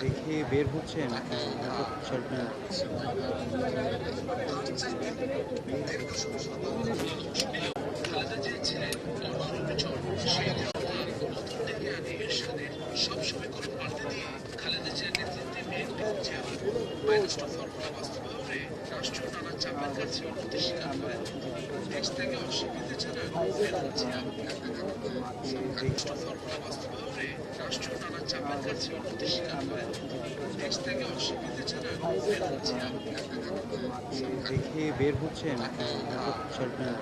দেখে বের হচ্ছেন স্বল্পেন খালেদা জিয়া ছিলেন অনড় সেই নতুন ডেকে আনে এরশাদের সবসময় করে পাল্টে দিয়ে খালেদা জিয়ার নেতৃত্বে বিএনপি চেয়ারম্যান ম্যানিফেস্টো ফর্মুলা বাস্তবায়নে রাষ্ট্র নানা চাপের কাছে উন্নতি স্বীকার করেন। দেশ থেকে অস্বীকৃতি জানান খালেদা জিয়া। ম্যানিফেস্টো ফর্মুলা বাস্তবায়নে রাষ্ট্র নানা চাপের কাছে উন্নতি স্বীকার করেন। দেশ থেকে অস্বীকৃতি জানান খালেদা জিয়া। দেখে বের হচ্ছেন স্বল্পেন